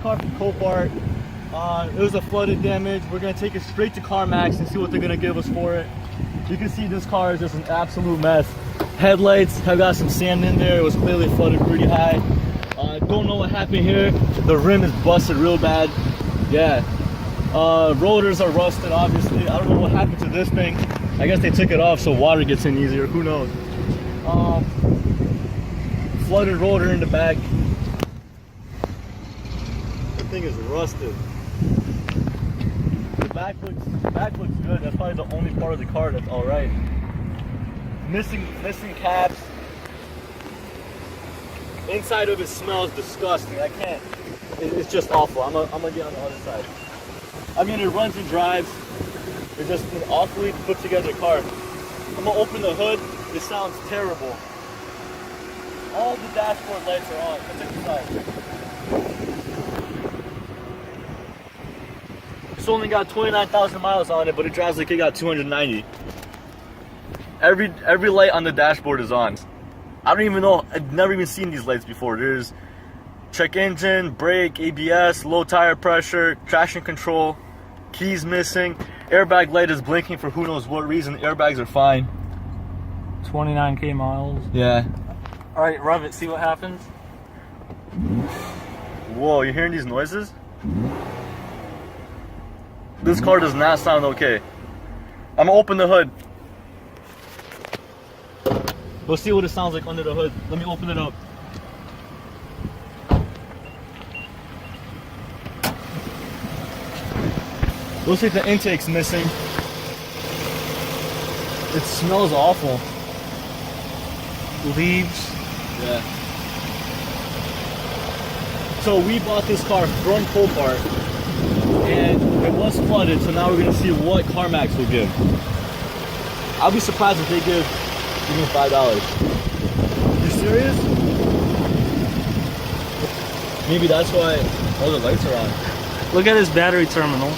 car from Copart. It was a flooded damage. We're gonna take it straight to CarMax and see what they're gonna give us for it. You can see this car is just an absolute mess. Headlights have got some sand in there. It was clearly flooded pretty high. Don't know what happened here. The rim is busted real bad. Yeah. Rotors are rusted, obviously. I don't know what happened to this thing. I guess they took it off so water gets in easier. Who knows? Flooded rotor in the back. The thing is rusted. The back looks good. That's probably the only part of the car that's all right. Missing caps. Inside of it smells disgusting. I can't. It's just awful. I'm gonna get on the other side. I mean, it runs and drives. It's just an awfully put together car. I'm gonna open the hood. It sounds terrible. All the dashboard lights are on. Let's check this out. It's only got 29,000 miles on it, but it drives like it got 290. Every light on the dashboard is on. I don't even know. I've never even seen these lights before. There's check engine, brake, ABS, low tire pressure, traction control, keys missing. Airbag light is blinking for who knows what reason. Airbags are fine. 29K miles. Yeah. All right, rev it. See what happens. Whoa, you hearing these noises? This car does not sound okay. I'm gonna open the hood. We'll see what it sounds like under the hood. Let me open it up. Looks like the intake's missing. It smells awful. Leaves. Yeah. So we bought this car from Copart and it was flooded, so now we're gonna see what CarMax will give. I'll be surprised if they give even $5. You serious? Maybe that's why all the lights are on. Look at this battery terminal.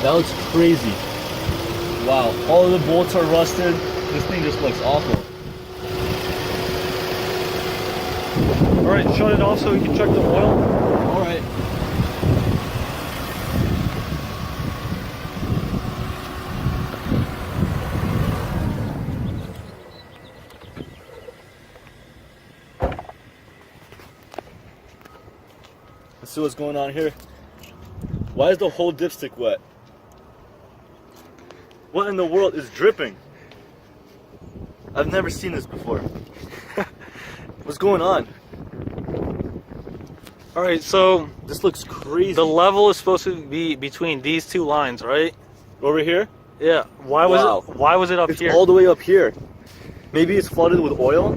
That looks crazy. Wow, all of the bolts are rusted. This thing just looks awful. All right, shut it off so we can check the oil. All right. Let's see what's going on here. Why is the whole dipstick wet? What in the world is dripping? I've never seen this before. What's going on? All right, so This looks crazy. the level is supposed to be between these two lines, right? Over here? Yeah. Why was it up It's here? all the way up here. Maybe it's flooded with oil?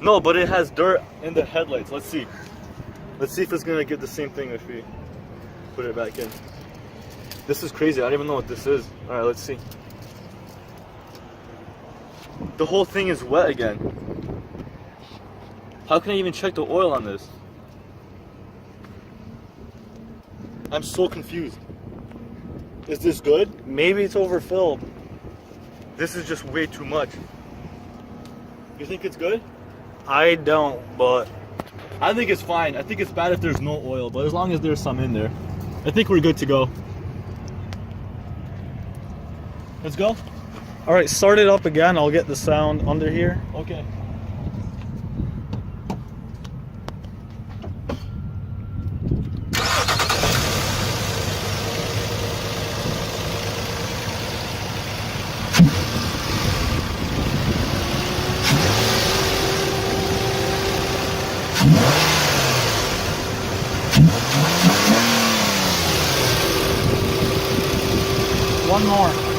No, but it has dirt in the headlights. Let's see. Let's see if it's gonna get the same thing if we put it back in. This is crazy. I don't even know what this is. All right, let's see. The whole thing is wet again. How can I even check the oil on this? I'm so confused. Is this good? Maybe it's overfilled. This is just way too much. You think it's good? I don't, but I think it's fine. I think it's bad if there's no oil, but as long as there's some in there, I think we're good to go. Let's go. all right, start it up again. I'll get the sound under here. Okay. One more.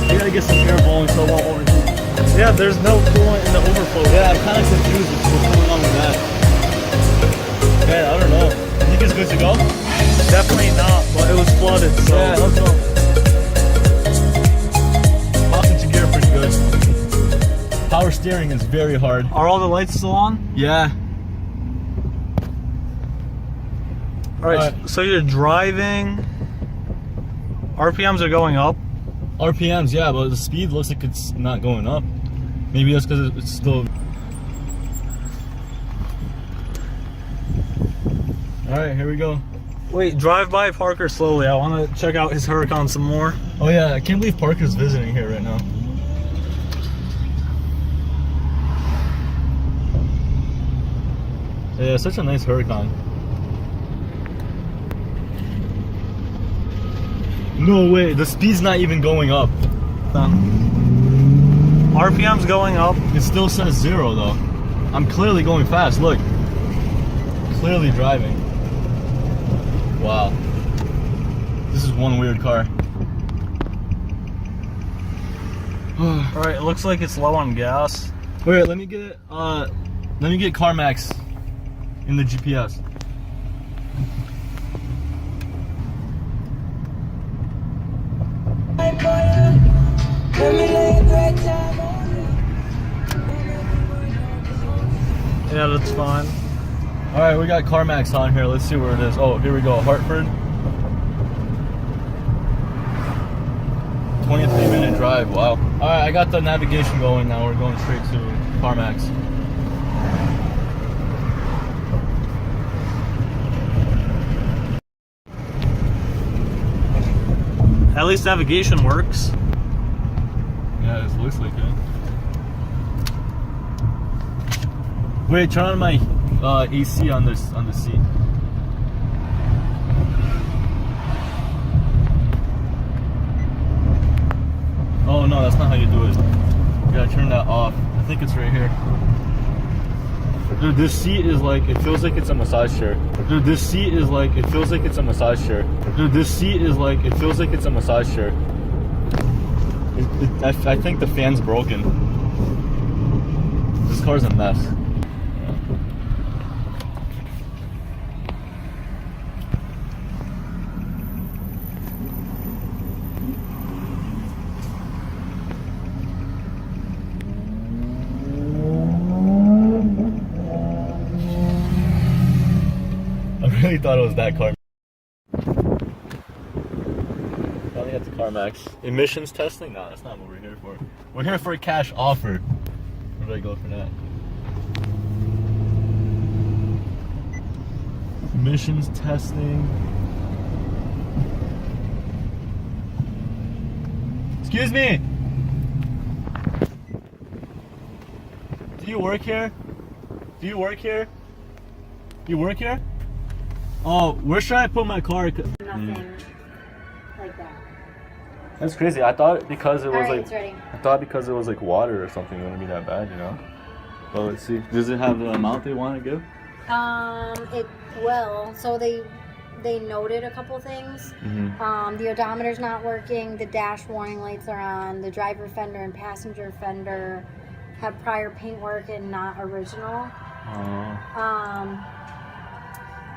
We gotta get some air blowing so it won't overheat. Yeah, there's no coolant in the overflow. Yeah, I'm kind of confused with what's going on with that. Man, I don't know. You think it's good to go? Definitely not, but it was flooded, so. Yeah, let's go. Popped into gear pretty good. Power steering is very hard. Are all the lights still on? Yeah. All right, so you're driving. RPMs are going up. RPMs, yeah, but the speed looks like it's not going up. Maybe that's because it's still... Alright, here we go. Wait, drive by Parker slowly. I want to check out his Huracan some more. Oh yeah, I can't believe Parker's visiting here right now. Yeah, such a nice Huracan. No way, the speed's not even going up. RPM's going up. It still says 0 though. I'm clearly going fast, look. Clearly driving. Wow. This is one weird car. Alright, it looks like it's low on gas. Wait, let me get CarMax in the GPS. Yeah, that's fine. Alright, we got CarMax on here. Let's see where it is. Oh, here we go. Hartford. 23-minute drive. Wow. Alright, I got the navigation going now. We're going straight to CarMax. At least navigation works. Yeah, it looks like it. Wait, turn on my AC on the seat. Oh no, that's not how you do it. You gotta turn that off. I think it's right here. Dude, this seat is like, it feels like it's a massage chair. Dude, this seat is like, it feels like it's a massage chair. Dude, this seat is like, it feels like it's a massage chair. I think the fan's broken. This car's a mess. I really thought it was that car. Finally at the CarMax. Emissions testing? No, that's not what we're here for. We're here for a cash offer. Where do I go for that? Emissions testing. Excuse me! Do you work here? Do you work here? You work here? Oh, where should I put my car? Nothing like that. That's crazy. I thought because it was Alright, like, it's ready. I thought because it was like water or something, it wouldn't be that bad, you know. But let's see. Does it have the amount they want to give? It will. So they noted a couple things. The odometer's not working. The dash warning lights are on. The driver fender and passenger fender have prior paint work and not original.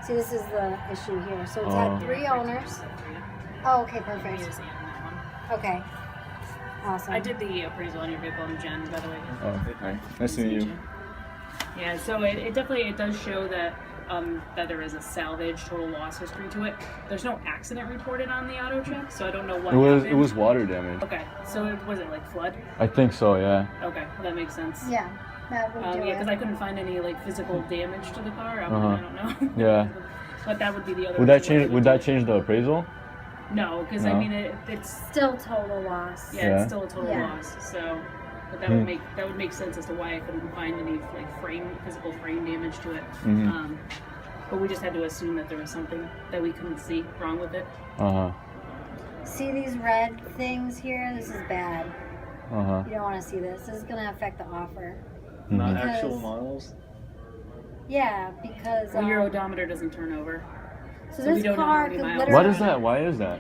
See, this is the issue here. So it's had 3 owners. Oh, okay, perfect. Okay. Awesome. I did the appraisal on your vehicle, I'm Jen, by the way. Oh, hi. Nice to meet you. Yeah, so it definitely does show that that there is a salvage total loss history to it. There's no accident reported on the auto check, so I don't know what happened. It was water damage. Okay, so was it like flood? I think so, yeah. Okay, well, that makes sense. Yeah, that would do Yeah, because I it. couldn't find any like physical damage to the car. I don't know. Yeah. But that would be the other. Would that issue change? Would that change the appraisal? No, because No? I mean it's Still total loss. yeah, Yeah. it's still a total Yeah. loss. So, but that would make sense as to why I couldn't find any like physical frame damage to it. But we just had to assume that there was something that we couldn't see wrong with it. See these red things here? This is bad. You don't want to see this. This is going to affect the offer. Not Because- actual models. Yeah, because Well, your odometer doesn't turn over. so so we this don't know how car many could miles. literally. What is that? Why is that?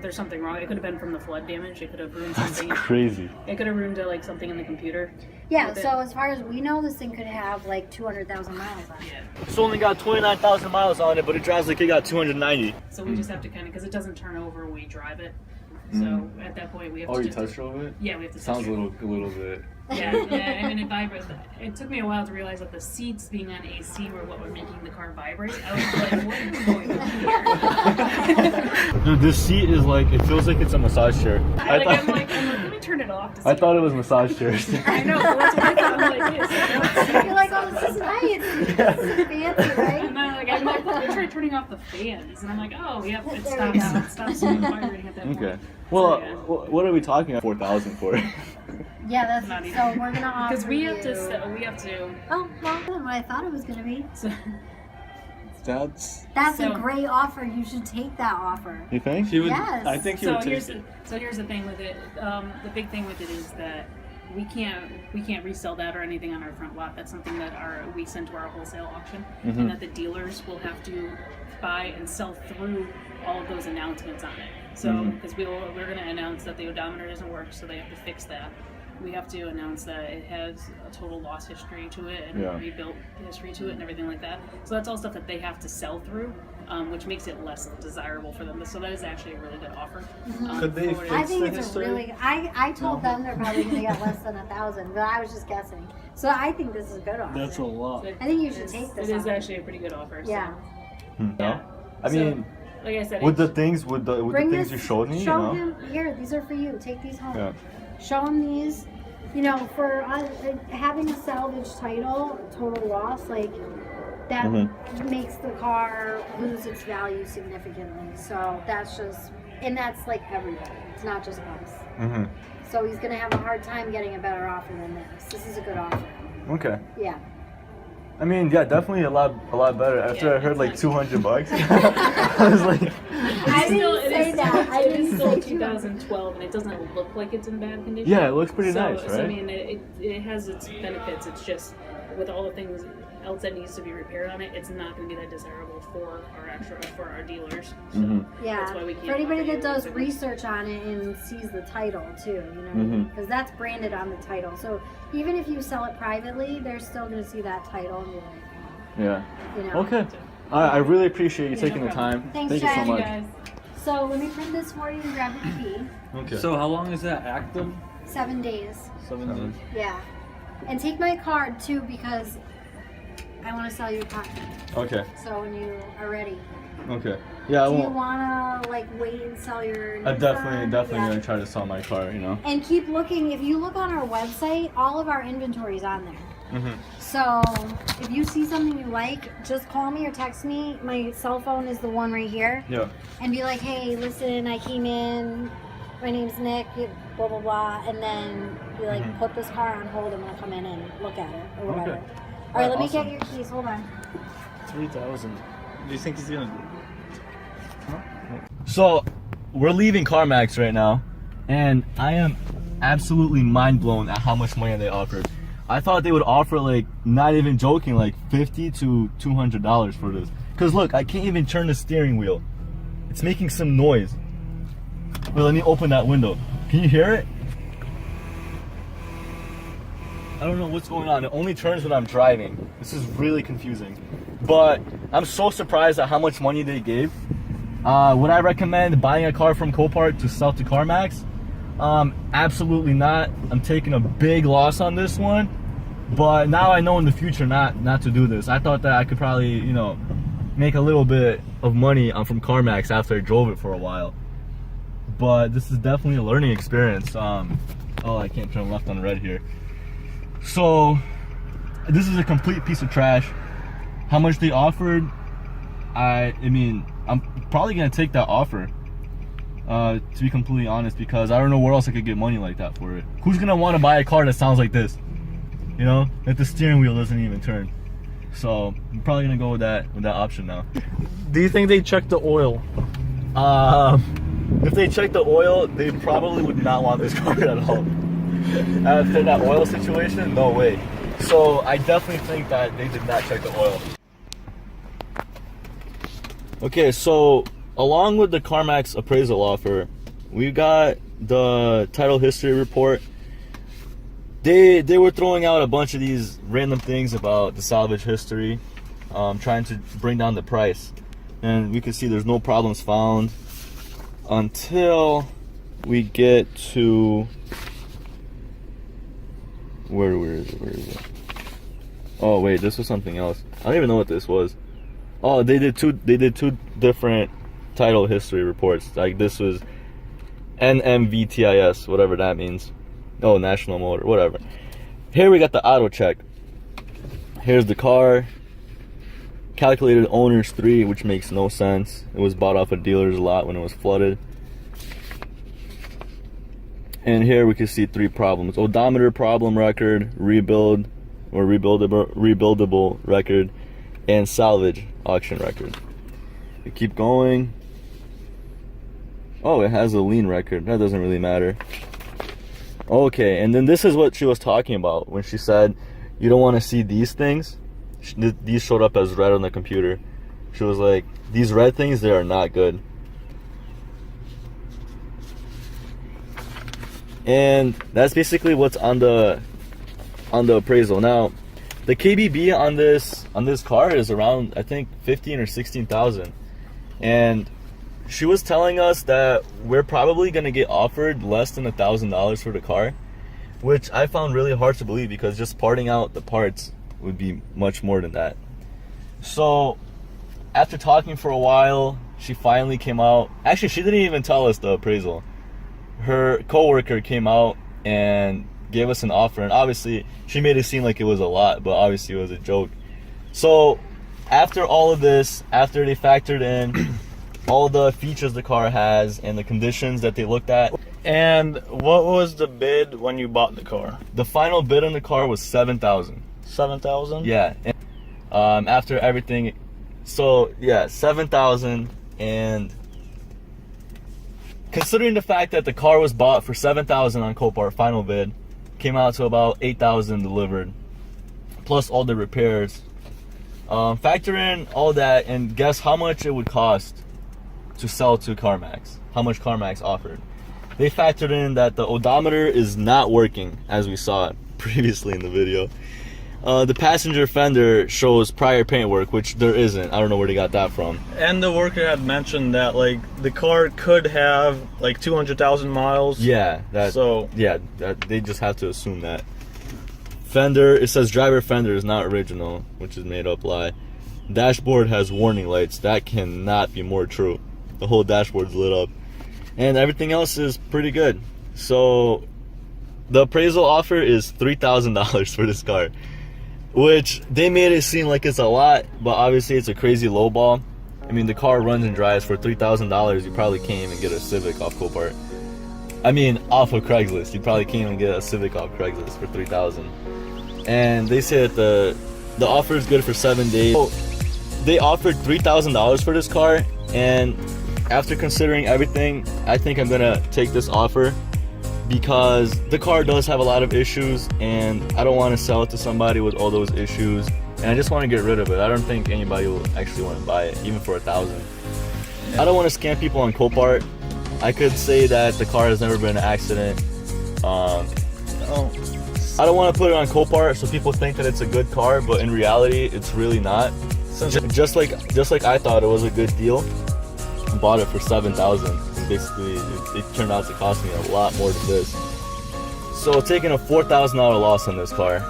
There's something wrong. It could have been from the flood damage. It could have ruined That's something. crazy. It could have ruined like something in the computer. Yeah, with it. so as far as we know, this thing could have like 200,000 miles on it. Yeah. It's only got 29,000 miles on it, but it drives like it got 290. So we just have to kind of, because it doesn't turn over when we drive it. So at that point, we have to. Oh, you just, test drove it? Yeah, we have to. Sounds test a drive. little bit. Yeah, I mean, it vibrates. It took me a while to realize that the seats being on AC were what were making the car vibrate. I was like, what is going on here? Dude, this seat is like, it feels like it's a massage chair. I'm like, let me turn it off. To see I thought it was massage chairs. I know, that's what I thought. I'm like, You're like, oh, this is nice. This is fancy, right? and I'm like, let me try turning off the fans. And I'm like, oh, yeah, it There we stops vibrating at that point. Okay. Well, So, yeah. what are we talking about 4,000 for? Yeah, that's Not even. so we're gonna offer Because we have you- to. Oh, well, than what I thought it was gonna be. So, That's. That's a So- great offer. You should take that offer. You think? He would. Yes. I think he so would here's take the, it. here's the thing with it. The big thing with it is that we can't resell that or anything on our front lot. That's something that we send to our wholesale auction, and that the dealers will have to buy and sell through all of those announcements on it. So because we're going to announce that the odometer doesn't work, so they have to fix that. We have to announce that it has a total loss history to it and rebuilt history to it and everything like that. So that's all stuff that they have to sell through, which makes it less desirable for them. So that is actually a really good offer. Could they for what it I is. think the it's history? a really. I told them they're probably gonna get less than 1,000, but I was just guessing. So I think this is a good offer. That's a lot. I think you should take this It is offer. actually a pretty good offer. So. Yeah. No? I So, mean, like I said, with the it's- things, with the things you showed me, Show you know? him here. These are for you. Take these home. Yeah. Show him these. You know, for having a salvage title, total loss, like that makes the car lose its value significantly. So that's just, and that's like everybody. It's not just us. So he's gonna have a hard time getting a better offer than this. This is a good offer. Okay. Yeah. I mean, yeah, definitely a lot better. After Yeah, I heard it's like not- 200 bucks, I was like, I didn't it say is that. I it didn't is still say 2012, and it doesn't look like it's in bad condition. yeah, it looks pretty so, nice, So I right? mean, it has its benefits. It's just with all the things else that needs to be repaired on it, it's not going to be that desirable for our dealers. So Yeah. that's why we can't For anybody offer that you does a- research on it and sees the title too, you know, because that's branded on the title. So even if you sell it privately, they're still going to see that title and be like, Yeah. you know. Okay. I really appreciate you Yeah, taking no the problem. time. Thanks, Thank you so Chad. much. guys. So let me print this for you and grab your key. Okay. So how long is that active? 7 days. 7 days. Yeah. And take my card too because I want to sell you a car. Okay. So when you are ready. Okay. Yeah, I Do you won't. want to like wait and sell your I'm definitely Yeah. gonna try to sell my car. You know. And keep looking. If you look on our website, all of our inventory is on there. So if you see something you like, just call me or text me. My cell phone is the one right here. Yeah. And be like, hey, listen, I came in. My name's Nick, blah, blah, blah. And then be like, put this car on hold. I'm going to come in and look at it or whatever. Okay. All right, let me Awesome. get your keys. Hold on. 3,000. Do you think he's gonna? So, we're leaving CarMax right now, and I am absolutely mind blown at how much money they offered. I thought they would offer, like, not even joking, like $50 to $200 for this. Cause look, I can't even turn the steering wheel. It's making some noise. Wait, let me open that window. Can you hear it? I don't know what's going on. It only turns when I'm driving. This is really confusing. But I'm so surprised at how much money they gave. Would I recommend buying a car from Copart to sell to CarMax? Absolutely not. I'm taking a big loss on this one. But now I know in the future not to do this. I thought that I could probably, you know, make a little bit of money from CarMax after I drove it for a while. But this is definitely a learning experience. Oh, I can't turn left on red here. So, this is a complete piece of trash. How much they offered, I mean, I'm probably gonna take that offer. To be completely honest, because I don't know where else I could get money like that for it. Who's gonna want to buy a car that sounds like this? You know, that the steering wheel doesn't even turn. So I'm probably gonna go with that option now. Do you think they checked the oil? If they check the oil, they probably would not want this car at all. After that oil situation, no way. So I definitely think that they did not check the oil. Okay, so along with the CarMax appraisal offer, we got the title history report. They were throwing out a bunch of these random things about the salvage history, trying to bring down the price. And we can see there's no problems found until we get to where is it? Oh wait, this was something else. I don't even know what this was. Oh, they did two different title history reports. Like this was NMVTIS, whatever that means. Oh, National Motor, whatever. Here we got the auto check. Here's the car. Calculated owners 3, which makes no sense. It was bought off a dealer's lot when it was flooded. And here we can see 3 problems: odometer problem record, rebuild or rebuildable record, and salvage auction record. We keep going. Oh, it has a lien record. That doesn't really matter. Okay, and then this is what she was talking about when she said you don't want to see these things. These showed up as red on the computer. She was like, these red things, they are not good. And that's basically what's on the appraisal. Now, the KBB on this car is around, I think, 15 or 16,000. And she was telling us that we're probably gonna get offered less than $1,000 for the car, which I found really hard to believe because just parting out the parts would be much more than that. So after talking for a while, she finally came out. Actually, she didn't even tell us the appraisal. Her coworker came out and gave us an offer, and obviously she made it seem like it was a lot, but obviously it was a joke. So after all of this, after they factored in all the features the car has and the conditions that they looked at. And what was the bid when you bought the car? The final bid on the car was $7,000. 7,000? Yeah. And, after everything, so yeah, 7,000. And considering the fact that the car was bought for 7,000 on Copart, final bid came out to about 8,000 delivered, plus all the repairs. Factor in all that and guess how much it would cost to sell to CarMax. How much CarMax offered. They factored in that the odometer is not working, as we saw previously in the video. The passenger fender shows prior paint work, which there isn't. I don't know where they got that from. And the worker had mentioned that like the car could have like 200,000 miles. Yeah, they just have to assume that. Fender, it says driver fender is not original, which is made up lie. Dashboard has warning lights. That cannot be more true. The whole dashboard's lit up. And everything else is pretty good. So the appraisal offer is $3,000 for this car, which they made it seem like it's a lot, but obviously it's a crazy low ball. I mean, the car runs and drives for $3,000. You probably can't even get a Civic off Copart. I mean, off of Craigslist. You probably can't even get a Civic off Craigslist for $3,000. And they say that the offer is good for 7 days. So they offered $3,000 for this car, and after considering everything, I think I'm gonna take this offer because the car does have a lot of issues, and I don't want to sell it to somebody with all those issues, and I just want to get rid of it. I don't think anybody will actually want to buy it, even for $1,000. I don't want to scam people on Copart. I could say that the car has never been in an accident. I don't want to put it on Copart so people think that it's a good car, but in reality, it's really not. Just like I thought it was a good deal, I bought it for $7,000. Basically, it turned out to cost me a lot more than this. So taking a $4,000 loss on this car.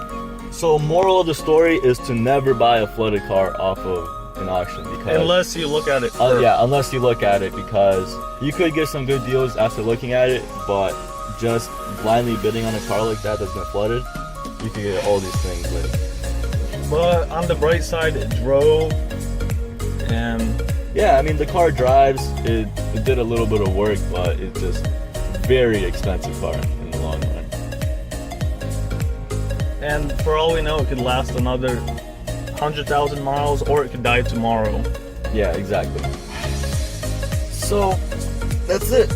So moral of the story is to never buy a flooded car off of an auction, because unless you look at it unless you look at it, because you could get some good deals after looking at it, but just blindly bidding on a car like that that's been flooded, you could get all these things with. But on the bright side, it drove, and yeah, I mean, the car drives, it did a little bit of work, but it's just very expensive car in the long run. And for all we know, it could last another 100,000 miles, or it could die tomorrow. Yeah, exactly. So that's it.